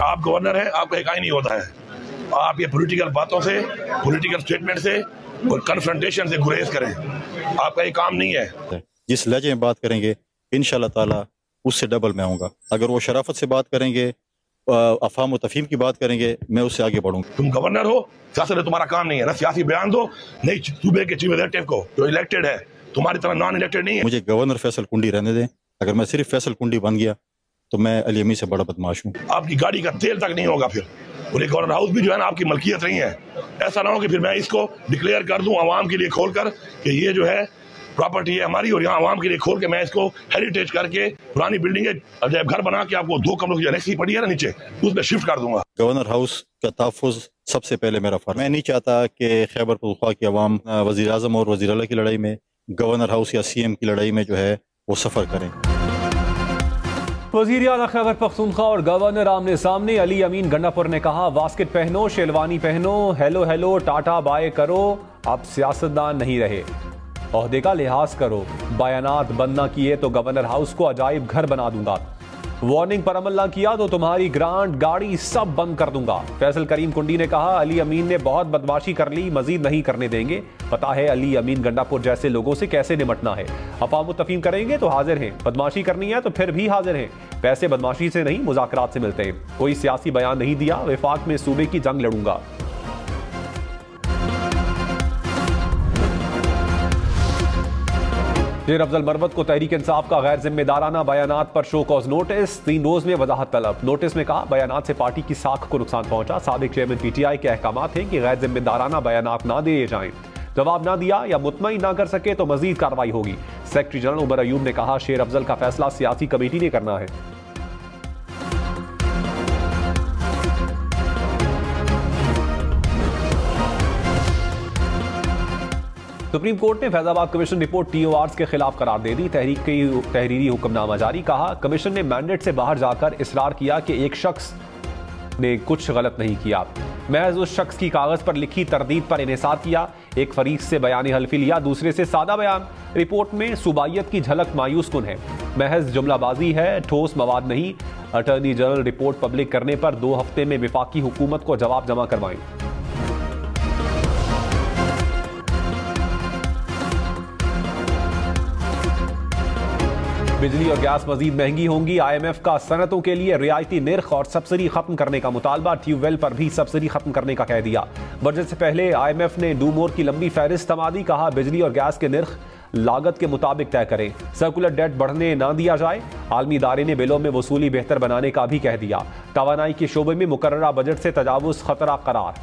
आप गवर्नर हैं, आपका एक आईन नहीं होता है। आप ये पॉलिटिकल बातों से, पॉलिटिकल स्टेटमेंट से और कन्फ्रंटेशन से गुरेज करें, आपका ये काम नहीं है। जिस लहजे में बात करेंगे इंशाल्लाह ताला उससे डबल मैं आऊँगा। अगर वो शराफत से बात करेंगे, अफाम व तफहीम की बात करेंगे, मैं उससे आगे बढ़ूंगा। तुम गवर्नर हो, सियासत तुम्हारा काम नहीं है ना, सियासी बयान दो नहीं सूबे के चीफ एग्जीक्यूटिव को जो इलेक्टेड है, तुम्हारी तरह नॉन इलेक्टेड नहीं है। मुझे गवर्नर फैसल कुंडी रहने दें। अगर मैं सिर्फ फैसल कुंडी बन गया तो मैं अली अमीन से बड़ा बदमाश हूँ। आपकी गाड़ी का तेल तक नहीं होगा फिर, और ये गवर्नर हाउस भी जो है ना आपकी मलकियत नहीं है। ऐसा ना हो कि फिर मैं इसको डिक्लेयर कर दूं आवाम के लिए खोल कर कि ये जो है प्रॉपर्टी है हमारी, और यहाँ आवाम के लिए खोल के मैं इसको हेरिटेज करके पुरानी बिल्डिंग है अजायब घर बना के आपको 2 कमरों की एनेक्सी पड़ी है ना नीचे, उसमें शिफ्ट कर दूंगा। गवर्नर हाउस का तहफ़्फ़ुज़ सबसे पहले मेरा फर्ज। मैं नहीं चाहता कि खैबर पख्तूनख्वा की अवाम वज़ीर आज़म और वज़ीर आला की लड़ाई में, गवर्नर हाउस या CM की लड़ाई में जो है वो सफ़र करें। वज़ीर आला खैबर पख्तूनख्वा और गवर्नर आमने सामने। अली अमीन गंडापुर ने कहा, वास्किट पहनो, शेरवानी पहनो, हेलो हेलो टाटा बाय करो, आप सियासतदान नहीं रहे, ओहदे का लिहाज करो। बयानात बंद ना किए तो गवर्नर हाउस को अजायब घर बना दूंगा। वार्निंग पर अमल ना किया तो तुम्हारी ग्रांट गाड़ी सब बंद कर दूंगा। फैसल करीम कुंडी ने कहा, अली अमीन ने बहुत बदमाशी कर ली, मजीद नहीं करने देंगे। पता है अली अमीन गंडापुर जैसे लोगों से कैसे निमटना है। अफवाह तफहीम करेंगे तो हाजिर हैं, बदमाशी करनी है तो फिर भी हाजिर हैं। पैसे बदमाशी से नहीं मुज़ाकरात से मिलते हैं। कोई सियासी बयान नहीं दिया, विफाक में सूबे की जंग लड़ूंगा। शेर अफजल मरवत को तहरीक इंसाफ का गैर जिम्मेदाराना बयानात पर शो कॉज नोटिस, 3 रोज में वजाहत तलब। नोटिस में कहा, बयानात से पार्टी की साख को नुकसान पहुंचा। साबिक चेयरमैन PTI के अहकामात हैं कि गैर जिम्मेदाराना बयानात ना दिए जाएं। जवाब ना दिया या मुतमईन ना कर सके तो मजीद कार्रवाई होगी। सेक्रेटरी जनरल उमर अयूब ने कहा, शेर अफजल का फैसला सियासी कमेटी ने करना है। सुप्रीम कोर्ट ने फैजाबाद कमीशन रिपोर्ट TORs के खिलाफ करार दे दी। तहरीरी हुक्मनामा जारी। कहा, कमीशन ने मैंडेट से बाहर जाकर इसरार किया कि एक शख्स ने कुछ गलत नहीं किया, महज उस शख्स की कागज पर लिखी तरदीद पर इन्हिसार किया। एक फरीक से बयान हल्फी लिया, दूसरे से सादा बयान। रिपोर्ट में सूबाइयत की झलक मायूस कुन है, महज जुमलाबाजी है, ठोस मवाद नहीं। अटॉर्नी जनरल रिपोर्ट पब्लिक करने पर 2 हफ्ते में विफाकी हुकूमत को जवाब जमा करवाएं। बिजली और गैस मजीद महंगी होंगी। IMF का सनतों के लिए रियायती निर्ख और सब्सिडी खत्म करने का मुतालबा। ट्यूबवेल पर भी सब्सिडी खत्म करने का कह दिया। बजट से पहले IMF ने डू मोर की लंबी फहरिस्त थमा दी। कहा, बिजली और गैस के निर्ख लागत के मुताबिक तय करें, सर्कुलर डेट बढ़ने ना दिया जाए। आलमी इदारे ने बिलों में वसूली बेहतर बनाने का भी कह दिया। तवानाई के शोबे में मुकर्ररा बजट से तजावुज खतरा करार।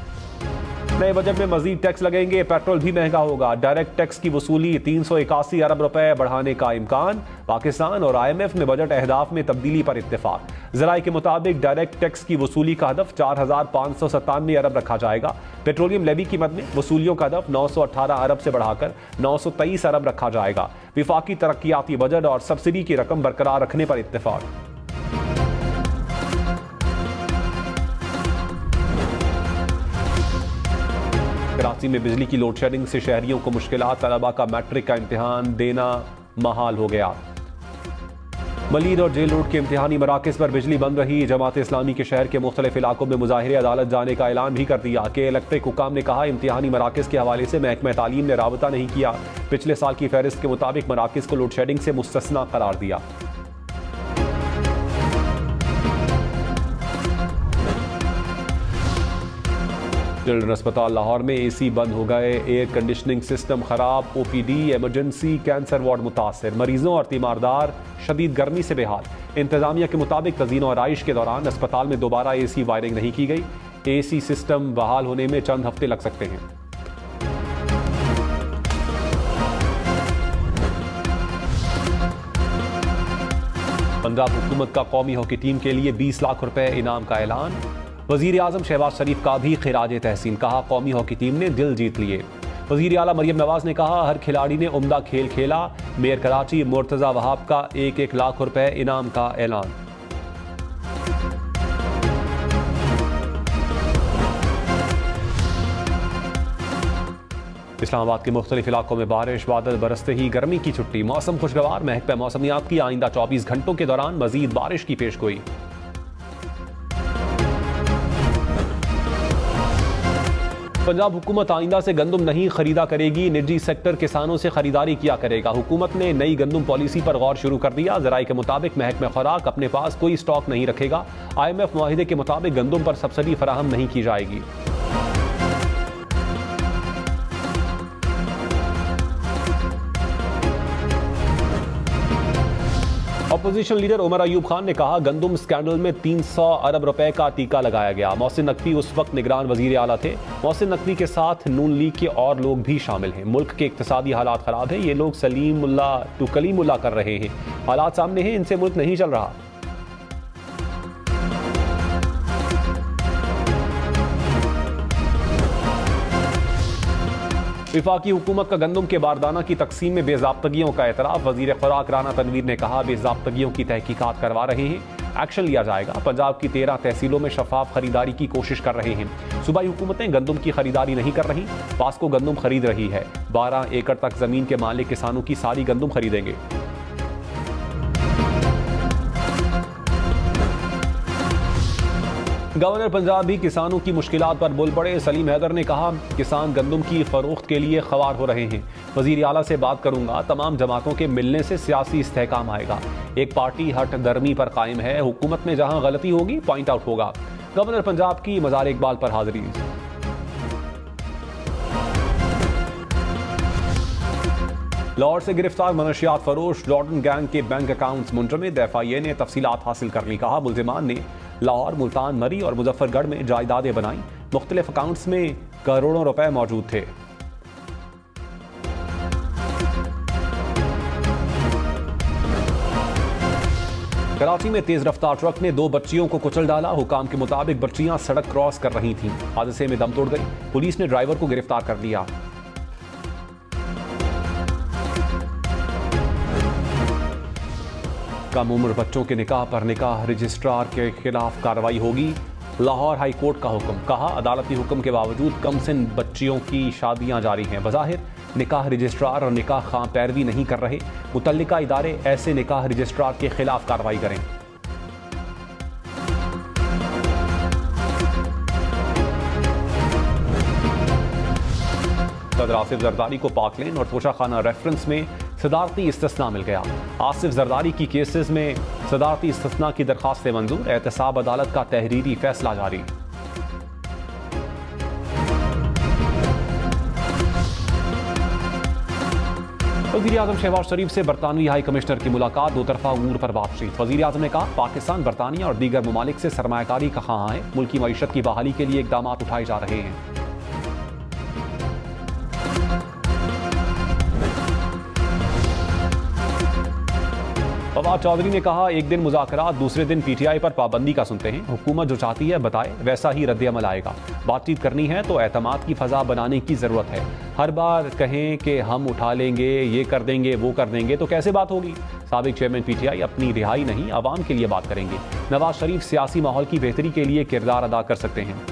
नए बजट में मजीद टैक्स लगेंगे, पेट्रोल भी महंगा होगा। डायरेक्ट टैक्स की वसूली 381 अरब रुपए बढ़ाने का इम्कान। पाकिस्तान और IMF में बजट अहदाफ में तब्दीली पर इत्तेफाक। ज़राए के मुताबिक डायरेक्ट टैक्स की वसूली का हदफ 4597 अरब रखा जाएगा। पेट्रोलियम लेवी कीमत में वसूलियों का हदफ 918 अरब से बढ़ाकर 923 अरब रखा जाएगा। विफाकी तरक्याती बजट और सब्सिडी की रकम बरकरार रखने पर इत्तेफाक। कराची में बिजली की लोड शेडिंग से शहरियों को मुश्किलात। तलबा का मैट्रिक का इम्तिहान देना महाल हो गया। मलीद और जेल रोड के इम्तिहानी मराकज़ पर बिजली बंद रही। जमात इस्लामी के शहर के मुख्तलिफ इलाकों में मुजाहिरे अदालत जाने का ऐलान भी कर दिया। के इलेक्ट्रिक हुकाम ने कहा, इम्तिहानी मराकज़ के हवाले से महकमा तालीम ने राबता नहीं किया। पिछले साल की फहरिस्त के मुताबिक मराकज़ को लोड शेडिंग से मुस्तस्ना करार दिया। चिल्ड्रन अस्पताल लाहौर में AC बंद हो गए, एयर कंडीशनिंग सिस्टम खराब, OPD इमरजेंसी कैंसर वार्ड मुतासर। मरीजों और तीमारदार शदीद गर्मी से बेहाल। इंतजामिया के मुताबिक तज़ीन और आइश के दौरान अस्पताल में दोबारा AC वायरिंग नहीं की गई। AC सिस्टम बहाल होने में चंद हफ्ते लग सकते हैं। पंजाब हुकूमत का कौमी हॉकी टीम के लिए 20 लाख रुपए इनाम का ऐलान। वज़ीर आज़म शहबाज शरीफ का भी खिराज तहसीन। कहा, कौमी हॉकी टीम ने दिल जीत लिए। वज़ीर आला मरियम नवाज ने कहा, हर खिलाड़ी ने उम्दा खेल खेला। मेयर कराची मुर्तज़ा वहाब का 1-1 लाख रुपए इनाम का ऐलान। इस्लामाबाद के मुख्तलिफ इलाकों में बारिश, बादल बरसते ही गर्मी की छुट्टी। मौसम खुशगवार। महकमा मौसमियात की आइंदा 24 घंटों के दौरान मजीद बारिश की पेशगोई। पंजाब हुकूमत आइंदा से गंदम नहीं खरीदा करेगी, निजी सेक्टर किसानों से खरीदारी किया करेगा। हुकूमत ने नई गंदम पॉलिसी पर गौर शुरू कर दिया। ज़राए के मुताबिक महकमा खुराक अपने पास कोई स्टॉक नहीं रखेगा। IMF मुआहिदे के मुताबिक गंदम पर सब्सिडी फराहम नहीं की जाएगी। अपोजिशन लीडर उमर अयूब खान ने कहा, गंदम स्कैंडल में 300 अरब रुपए का टीका लगाया गया। मोहसिन नकवी उस वक्त निगरान वजीर आला थे। मोहसिन नकवी के साथ नून लीग के और लोग भी शामिल हैं। मुल्क के इक्तिसादी हालात खराब हैं। ये लोग सलीमुल्ला टू कलीमुल्ला कर रहे हैं। हालात सामने हैं, इनसे मुल्क नहीं चल रहा। विफाकी हुकूमत का गंदम के बारदाना की तकसीम में बेज़ाब्तगियों का एतराफ़। वज़ीर खुराक राना तनवीर ने कहा, बेज़ाब्तगियों की तहकीकात करवा रहे हैं, एक्शन लिया जाएगा। पंजाब की 13 तहसीलों में शफाफ खरीदारी की कोशिश कर रहे हैं। सूबाई हुकूमतें गंदम की खरीदारी नहीं कर रही, पास्को गंदम खरीद रही है। 12 एकड़ तक जमीन के मालिक किसानों की सारी गंदम खरीदेंगे। गवर्नर पंजाब भी किसानों की मुश्किलात पर बोल पड़े। सलीम हैदर ने कहा, किसान गंदम की फरोख्त के लिए ख्वार हो रहे हैं। वजीर आला से बात करूंगा, तमाम जमातों के मिलने से सियासी इस्तेहकाम आएगा। एक पार्टी हट दरमी पर कायम है। हुकूमत में जहां गलती होगी पॉइंट आउट होगा। गवर्नर पंजाब की मज़ार इकबाल पर हाजिरी। लाहौर से गिरफ्तार मनशियात फरोश लॉर्डन गैंग के बैंक अकाउंट्स मुंजमद। FIA ने तफसीलात हासिल कर ली। कहा, मुल्जिमान ने लाहौर, मुल्तान, मरी और मुजफ्फरगढ़ में जायदादें बनाई। मुख्तलिफ अकाउंट्स में करोड़ों रुपए मौजूद थे। कराची में तेज रफ्तार ट्रक ने 2 बच्चियों को कुचल डाला। हुकाम के मुताबिक बच्चियां सड़क क्रॉस कर रही थीं। हादसे में दम तोड़ गई। पुलिस ने ड्राइवर को गिरफ्तार कर लिया। कम उम्र बच्चों के निकाह पर निकाह रजिस्ट्रार के खिलाफ कार्रवाई होगी। लाहौर हाई कोर्ट का हुक्म। कहा, अदालती हुक्म के बावजूद कमसिन बच्चियों की शादियां जारी हैं। बज़ाहिर निकाह रजिस्ट्रार और निकाह खां पैरवी नहीं कर रहे। मुतल्लिका इदारे ऐसे निकाह रजिस्ट्रार के खिलाफ कार्रवाई करें। सदर आसिफ जरदारी को पाकलेन और तोशाखाना रेफरेंस में सदारती इस्तिस्ना मिल गया। आसिफ जरदारी की केसेस में सदारती इस्तिस्ना की दरखास्तें मंजूर। एहतसाब अदालत का तहरीरी फैसला जारी। वज़ीर आज़म शहबाज शरीफ से बरतानवी हाई कमिश्नर की मुलाकात। 2 तरफा उमूर पर बातचीत। वज़ीर आज़म ने कहा, पाकिस्तान बरतानिया और दीगर ममालिक से सरमायाकारी का ख़्वाह है। मुल्क की मईशत की बहाली के लिए इक़दाम उठाए जा रहे हैं। फवाद चौधरी ने कहा, एक दिन मुज़ाकरात, दूसरे दिन PTI पर पाबंदी का सुनते हैं। हुकूमत जो चाहती है बताए, वैसा ही रद्द-ए-अमल आएगा। बातचीत करनी है तो एतमाद की फ़ज़ा बनाने की ज़रूरत है। हर बार कहें कि हम उठा लेंगे, ये कर देंगे, वो कर देंगे, तो कैसे बात होगी। साबिक चेयरमैन PTI अपनी रिहाई नहीं, आवाम के लिए बात करेंगे। नवाज शरीफ सियासी माहौल की बेहतरी के लिए किरदार अदा कर सकते हैं।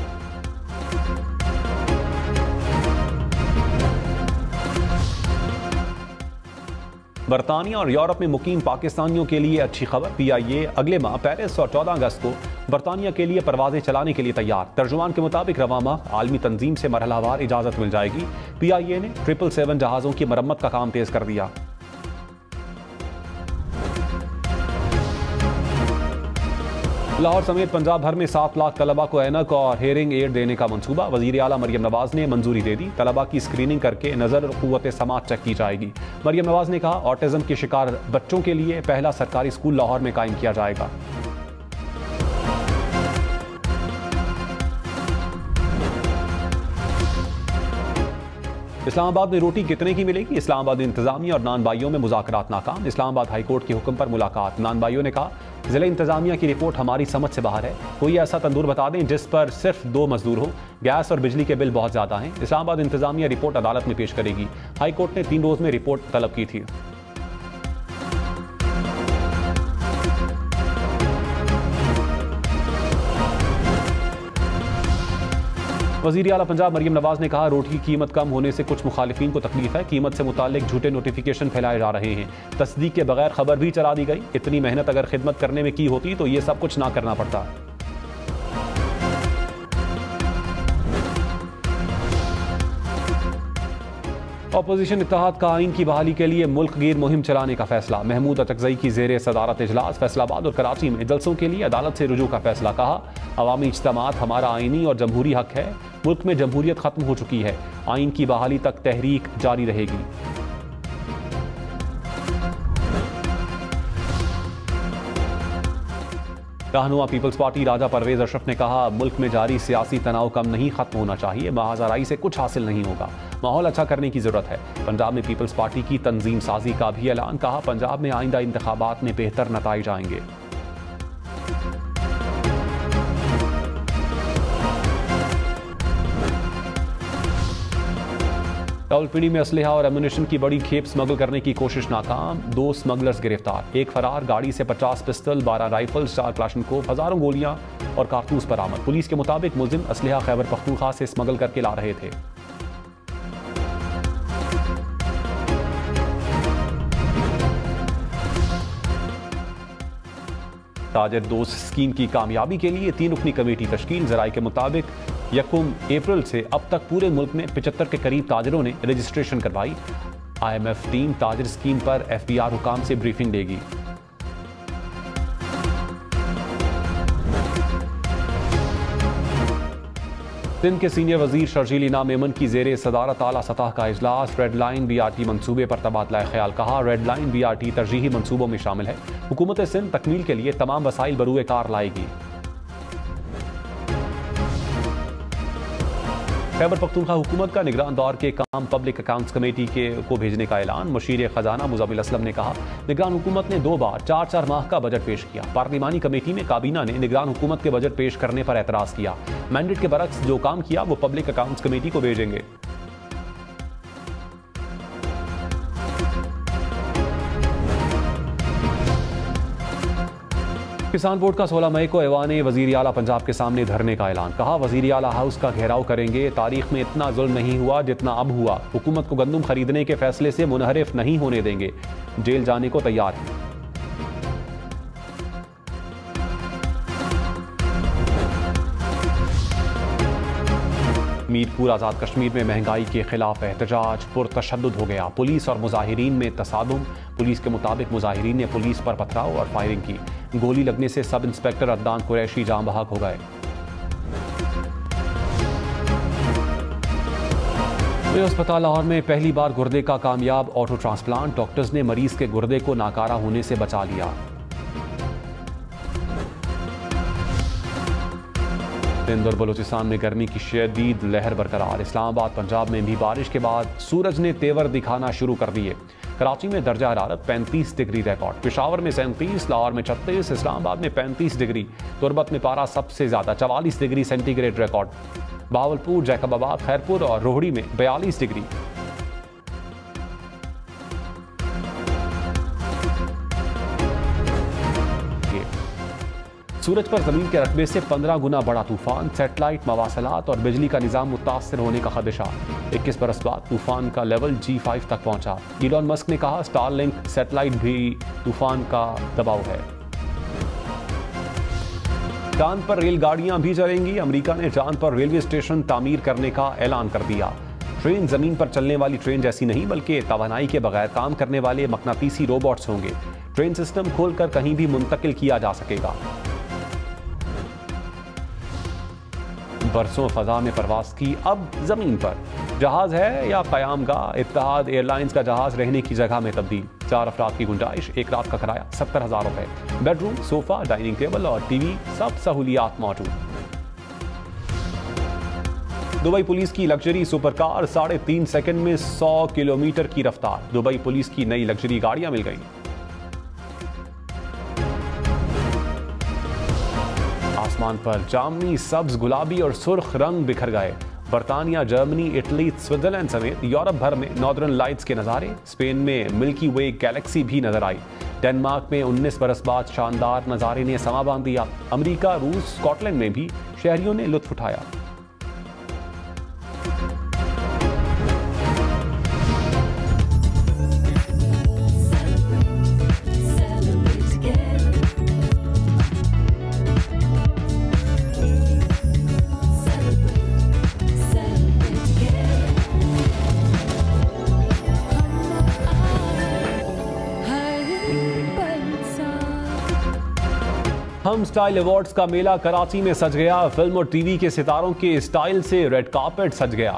बरतानिया और यूरोप में मुकीम पाकिस्तानियों के लिए अच्छी खबर। PIA अगले माह पेरिस और 14 अगस्त को बरतानिया के लिए परवाजें चलाने के लिए तैयार। तर्जुमान के मुताबिक रवा माह आलमी तंजीम से मरहलावार इजाज़त मिल जाएगी। PIA ने 777 जहाज़ों की मरम्मत का काम तेज कर दिया। लाहौर समेत पंजाब भर में 7 लाख तलबा को ऐनक और हेयरिंग एड देने का मंसूबा। वज़ीर आला मरियम नवाज ने मंजूरी दे दी। तलबा की स्क्रीनिंग करके नज़र और क़ुव्वत समात चेक की जाएगी। मरियम नवाज ने कहा, ऑटिज़म के शिकार बच्चों के लिए पहला सरकारी स्कूल लाहौर में कायम किया जाएगा। इस्लामाबाद में रोटी कितने की मिलेगी। इस्लामाबाद इंतजामिया और नान भाइयों में मुज़ाकरात नाकाम। इस्लामाबाद हाई कोर्ट के हुक्म पर मुलाकात। नान भाइयों ने कहा, ज़िला इंतजामिया की रिपोर्ट हमारी समझ से बाहर है। कोई ऐसा तंदूर बता दें जिस पर सिर्फ 2 मजदूर हो। गैस और बिजली के बिल बहुत ज़्यादा हैं। इस्लामाबाद इंतजामिया रिपोर्ट अदालत में पेश करेगी। हाई कोर्ट ने 3 रोज़ में रिपोर्ट तलब की थी। वज़ीर आला पंजाब मरियम नवाज ने कहा, रोटी की कीमत कम होने से कुछ मुखालिफिन को तकलीफ है। कीमत से मुताल्लिक झूठे नोटिफिकेशन फैलाए जा रहे हैं। तस्दीक के बगैर खबर भी चला दी गई। इतनी मेहनत अगर खिदमत करने में की होती तो ये सब कुछ ना करना पड़ता। अपोजिशन इत्तेहाद का आइन की बहाली के लिए मुल्क गिर मुहिम चलाने का फैसला। महमूद अचकजई की जेर सदारत इजलास फैसलाबाद और कराची में जलसों के लिए अदालत से रुजू का फैसला। कहा, अवामी इज्तिमात हमारा आइनी और जमहूरी हक है। मुल्क में जमहूरियत खत्म हो चुकी है। आइन की बहाली तक तहरीक जारी रहेगी। रहनुमा पीपल्स पार्टी राजा परवेज अशरफ ने कहा, मुल्क में जारी सियासी तनाव कम नहीं, खत्म होना चाहिए। महाजराई से कुछ हासिल नहीं होगा। माहौल अच्छा करने की जरूरत है। पंजाब में पीपल्स पार्टी की तंजीम साजी का भी ऐलान। कहा, पंजाब में आइंदा इंतखाबात में बेहतर नताइज आएंगे। रावलपिंडी में असलहा और एमुनेशन की बड़ी खेप स्मगल करने की कोशिश नाकाम। 2 स्मगलर्स गिरफ्तार, एक फरार। गाड़ी से 50 पिस्टल, 12 राइफल्स, 4 क्लाशनकोव, हजारों गोलियां और कारतूस बरामद। पुलिस के मुताबिक मुलजिम असलहा खैबर पख्तूनख्वा से स्मगल करके ला रहे थे। ताजर दोस्त स्कीम की कामयाबी के लिए 3 रुकनी कमेटी तश्कील। जराये के मुताबिक 1 अप्रैल से अब तक पूरे मुल्क में 75 के करीब ताजरों ने रजिस्ट्रेशन करवाई। IMF टीम ताजर स्कीम पर FBR हुकाम से ब्रीफिंग देगी। सिंध के सीनियर वजीर शर्जील इनाम मेमन की जेर सदारत आला सतह का इजलास। रेड लाइन BRT मंसूबे पर तबादला ख्याल। कहा, रेड लाइन BRT तरजीही मंसूबों में शामिल है। हुकूमत सिंध तकमील के लिए तमाम वसाइल बरूए कार लाएगी। खैबर पख्तूनख्वा हुकूमत का निगरान दौर के काम पब्लिक अकाउंट्स कमेटी को भेजने का ऐलान। मुशीर खजाना मुज़म्मिल असलम ने कहा, निगरान हुकूमत ने 2 बार 4-4 माह का बजट पेश किया। पार्लिमानी कमेटी में काबीना ने निगरान हुकूमत के बजट पेश करने पर एतराज़ किया। मैंडेट के बरक्स जो काम किया वो पब्लिक अकाउंट्स कमेटी को भेजेंगे। किसान बोर्ड का 16 मई को ऐवान वज़ीर आला पंजाब के सामने धरने का ऐलान। कहा, वज़ीर आला हाउस का घेराव करेंगे। तारीख में इतना जुल्म नहीं हुआ जितना अब हुआ। हुकूमत को गंदम खरीदने के फैसले से मुनहरिफ नहीं होने देंगे। जेल जाने को तैयार है। मीरपुर आज़ाद कश्मीर में महंगाई के खिलाफ एहतजाज पुरतशद्दुद हो गया। पुलिस और मुजाहिरीन में तसादुम। पुलिस के मुताबिक मुजाहिरीन ने पुलिस पर पथराव और फायरिंग की। गोली लगने से सब इंस्पेक्टर अदनान कुरैशी जान बहक हो गए। अस्पताल लाहौर में पहली बार गुर्दे का कामयाब ऑटो ट्रांसप्लांट। डॉक्टर्स ने मरीज के गुर्दे को नाकारा होने से बचा लिया। सिंध और बलूचिस्तान में गर्मी की शदीद लहर बरकरार। इस्लामाबाद पंजाब में भी बारिश के बाद सूरज ने तेवर दिखाना शुरू कर दिए। कराची में दर्जा हरारत 35 डिग्री रिकॉर्ड। पेशावर में 37, लाहौर में 36, इस्लामाबाद में 35 डिग्री। तुरबत में पारा सबसे ज्यादा 44 degree centigrade record. Bahawalpur, Jacobabad, Khairpur और रोहड़ी में 42 डिग्री। सूरज पर जमीन के रकबे से 15 गुना बड़ा तूफान। सैटेलाइट, मवासलात और बिजली का निजाम मुतासर होने का खदशा। 21 बरस बाद तूफान का लेवल G5 तक पहुंचा। इलॉन मस्क ने कहा, स्टारलिंक सैटेलाइट भी तूफान का दबाव है। चांद पर रेलगाड़ियां भी चलेंगी। अमेरिका ने चांद पर रेलवे स्टेशन तामीर करने का ऐलान कर दिया। ट्रेन जमीन पर चलने वाली ट्रेन जैसी नहीं, बल्कि तवानाई के बगैर काम करने वाले मकनातीसी रोबोट्स होंगे। ट्रेन सिस्टम खोलकर कहीं भी मुंतकिल किया जा सकेगा। बरसों फजा में परवास की, अब जमीन पर। जहाज है या कयामगाह, इत्तेहाद एयरलाइंस का जहाज रहने की जगह में तब्दील। 4 अफराद की गुंजाइश, 1 रात का किराया 70,000 रुपए। बेडरूम, सोफा, डाइनिंग टेबल और टीवी, सब सहूलियात मौजूद। दुबई पुलिस की लग्जरी सुपर कार 3.5 सेकंड में 100 किलोमीटर की रफ्तार। दुबई पुलिस की नई लग्जरी गाड़ियां मिल गई। आसमान पर जामनी, सब्ज, गुलाबी और सुर्ख रंग बिखर गए। बर्तानिया, जर्मनी, इटली, स्विट्जरलैंड समेत यूरोप भर में नॉर्दर्न लाइट्स के नज़ारे। स्पेन में मिल्की वे गैलेक्सी भी नजर आई। डेनमार्क में 19 बरस बाद शानदार नज़ारे ने समा बांध दिया। अमेरिका, रूस, स्कॉटलैंड में भी शहरियों ने लुत्फ उठाया। हम स्टाइल अवार्ड्स का मेला कराची में सज गया। फिल्म और टीवी के सितारों के स्टाइल से रेड कार्पेट सज गया।